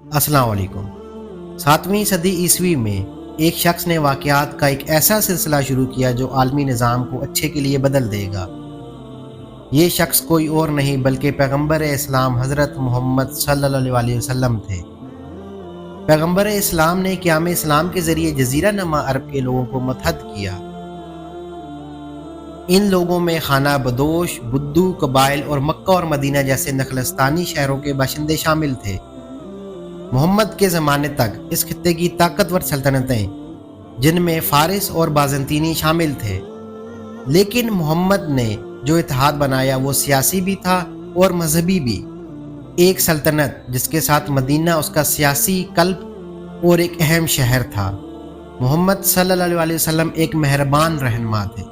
अस्सलाम वालेकुम। 7वीं सदी ईस्वी में एक शख्स ने वाक़यात का एक ऐसा सिलसिला शुरू किया जो आलमी निज़ाम को अच्छे के लिए बदल देगा। ये शख्स कोई और नहीं बल्कि पैगंबर इस्लाम हज़रत मोहम्मद सल्लल्लाहु अलैहि वसल्लम थे। पैगंबर इस्लाम ने क़याम इस्लाम के ज़रिए जज़ीरा नमा अरब के लोगों को मुत्तहद किया। इन लोगों में खाना बदोश, बुद्दू कबाइल और मक्का और मदीना जैसे नखलस्तानी शहरों के बाशिंदे शामिल थे। मोहम्मद के ज़माने तक इस खित्ते की ताकतवर सल्तनतें, जिनमें फ़ारिस और बाज़ंतीनी शामिल थे, लेकिन मोहम्मद ने जो इत्तेहाद बनाया वो सियासी भी था और मजहबी भी। एक सल्तनत जिसके साथ मदीना उसका सियासी कल्ब और एक अहम शहर था। मोहम्मद सल्लल्लाहु अलैहि वसल्लम एक मेहरबान रहनुमा थे।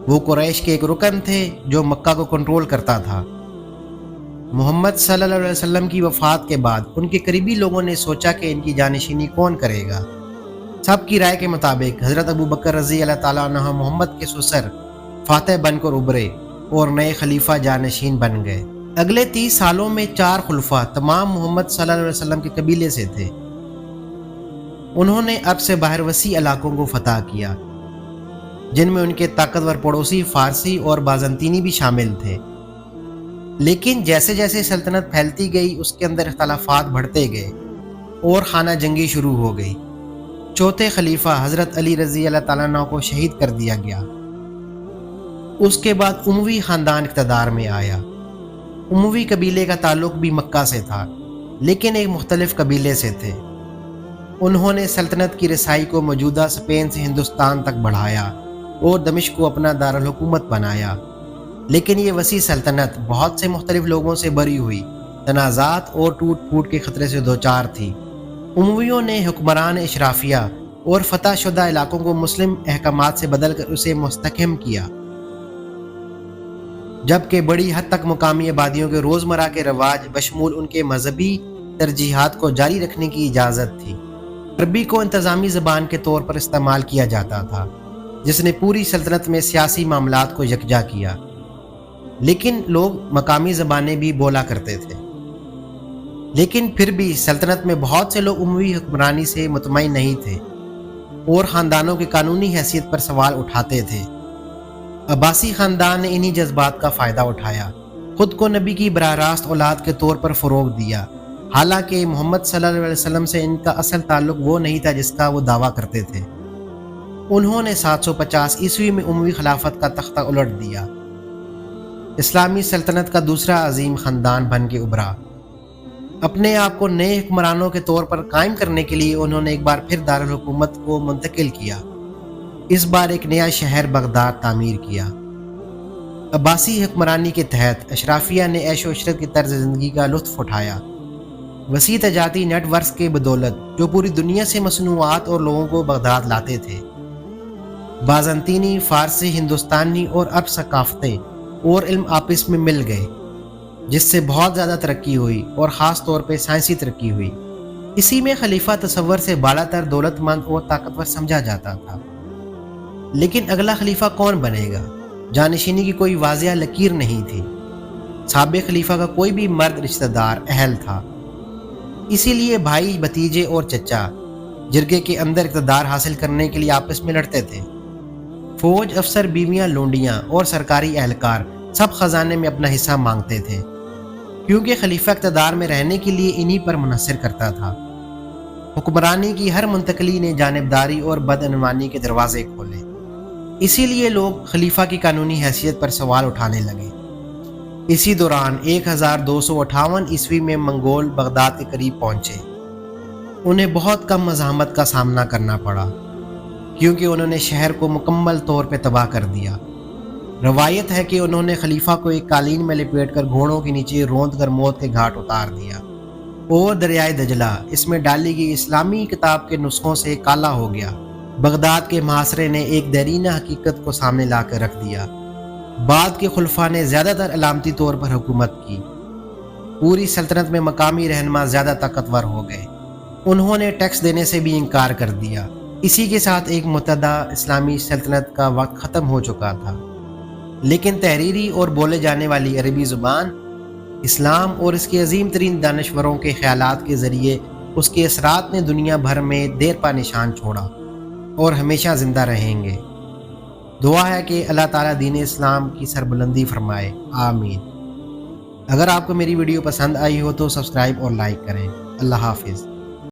वो कुरैश के एक रुकन थे जो मक्का को कंट्रोल करता था। मोहम्मद सल्लल्लाहु अलैहि वसल्लम की वफ़ात के बाद उनके करीबी लोगों ने सोचा कि इनकी जानशीनी कौन करेगा। सबकी राय के मुताबिक हज़रत अबू बकर रज़ी अल्लाह ताला अन्हु मोहम्मद के ससुर फातह बनकर उभरे और नए खलीफा जानशीन बन गए। अगले 30 सालों में 4 खुलफा तमाम मोहम्मद सल्लल्लाहु अलैहि वसल्लम के कबीले से थे। उन्होंने अब से बाहर वसी इलाकों को फतह किया, जिनमें उनके ताकतवर पड़ोसी फ़ारसी और बाज़ंतीनी भी शामिल थे। लेकिन जैसे जैसे सल्तनत फैलती गई उसके अंदर इख्तलाफात बढ़ते गए और खाना जंगी शुरू हो गई। चौथे खलीफा हज़रत अली रज़ी अल्लाह ताला अन्हु को शहीद कर दिया गया। उसके बाद उमवी ख़ानदान इक़्तिदार में आया। उमवी कबीले का ताल्लुक़ भी मक्का से था, लेकिन एक मुख्तलिफ कबीले से थे। उन्होंने सल्तनत की रसाई को मौजूदा स्पेन से हिंदुस्तान तक बढ़ाया और दमिश्क को अपना दारुल हुकूमत बनाया। लेकिन ये वसी सल्तनत बहुत से मुख्तलिफ लोगों से भरी हुई, तनाज़ात और टूट फूट के ख़तरे से दोचार थी। उमवियों ने हुक्मरान इशराफिया और फतह शुदा इलाकों को मुस्लिम अहकामात से बदल कर उसे मुस्तहकम किया, जबकि बड़ी हद तक मुकामी आबादियों के रोज़मर्रा के रवाज बशमूल उनके मजहबी तरजीहात को जारी रखने की इजाज़त थी। अरबी को इंतज़ामी ज़बान के तौर पर इस्तेमाल किया जाता था, जिसने पूरी सल्तनत में सियासी मामलात को यकजा किया। लेकिन लोग मकामी ज़बानें भी बोला करते थे। लेकिन फिर भी सल्तनत में बहुत से लोग उमवी हुक्मरानी से मुतमईन नहीं थे और ख़ानदानों की कानूनी हैसियत पर सवाल उठाते थे। अब्बासी ख़ानदान ने इन्हीं जज्बात का फ़ायदा उठाया, ख़ुद को नबी की बराह रास्त औलाद के तौर पर फ़रोग़ दिया। हालांकि मोहम्मद सल्लल्लाहु अलैहि वसल्लम से इनका असल ताल्लुक़ वो नहीं था जिसका वो दावा करते थे। उन्होंने 750 ईस्वी में उमवी खिलाफत का तख्ता उलट दिया। इस्लामी सल्तनत का दूसरा अजीम ख़ानदान बन के उभरा। अपने आप को नए हुक्मरानों के तौर पर कायम करने के लिए उन्होंने एक बार फिर दारुल हुकूमत को मुंतकिल किया। इस बार एक नया शहर बगदाद तामीर किया। अब्बासी हुक्मरानी के तहत अशराफिया ने ऐशो इशरत की तर्ज ज़िंदगी का लुत्फ़ उठाया। वसी तजाती नेटवर्क के बदौलत जो पूरी दुनिया से मसनूआत और लोगों को बगदाद लाते थे। बाज़ंतीनी, फ़ारसी, हिंदुस्तानी और अरब सकाफ़तें और इल्म आपस में मिल गए, जिससे बहुत ज़्यादा तरक्की हुई और ख़ास तौर पे साइंसी तरक्की हुई। इसी में खलीफा तसव्वुर से बालातर, दौलतमंद और ताकतवर समझा जाता था। लेकिन अगला खलीफा कौन बनेगा? जानशीनी की कोई वाज़िया लकीर नहीं थी। साबिक़ खलीफा का कोई भी मर्द रिश्तेदार अहल था। इसीलिए भाई, भतीजे और चचा जिरगे के अंदर इक़्तिदार हासिल करने के लिए आपस में लड़ते थे। फौज, अफसर, बीवियाँ, लोंडियाँ और सरकारी एहलकार सब खजाने में अपना हिस्सा मांगते थे, क्योंकि खलीफा इक़्तिदार में रहने के लिए इन्हीं पर मुनहसर करता था। हुक्मरानी की हर मुंतकली ने जानिबदारी और बदअनवानी के दरवाजे खोले। इसीलिए लोग खलीफा की कानूनी हैसियत पर सवाल उठाने लगे। इसी दौरान 1258 ईस्वी में मंगोल बगदाद के करीब पहुंचे। उन्हें बहुत कम मज़ाहमत का सामना करना पड़ा, क्योंकि उन्होंने शहर को मुकम्मल तौर पर तबाह कर दिया। रवायत है कि उन्होंने खलीफा को एक कालीन में लपेटकर घोड़ों के नीचे रोंद कर मौत के घाट उतार दिया और दरियाए दजला, इसमें डाली गई इस्लामी किताब के नुस्खों से काला हो गया। बगदाद के मुहासरे ने एक देरीना हकीकत को सामने ला कर रख दिया। बाद के खुलफा ने ज़्यादातर अलामती तौर पर हुकूमत की। पूरी सल्तनत में मकामी रहनुमा ज़्यादा ताकतवर हो गए। उन्होंने टैक्स देने से भी इनकार कर दिया। इसी के साथ एक मुतहदा इस्लामी सल्तनत का वक्त ख़त्म हो चुका था। लेकिन तहरीरी और बोले जाने वाली अरबी ज़ुबान اسلام اور اس کے عظیم ترین دانشوروں کے خیالات کے ذریعے اس کے اثرات نے دنیا بھر میں دیر پا نشان چھوڑا اور ہمیشہ زندہ رہیں گے۔ دعا ہے کہ اللہ تعالیٰ دین اسلام کی سربلندی فرمائے، آمین۔ اگر آپ کو میری ویڈیو پسند آئی ہو تو سبسکرائب اور لائک کریں۔ اللہ حافظ۔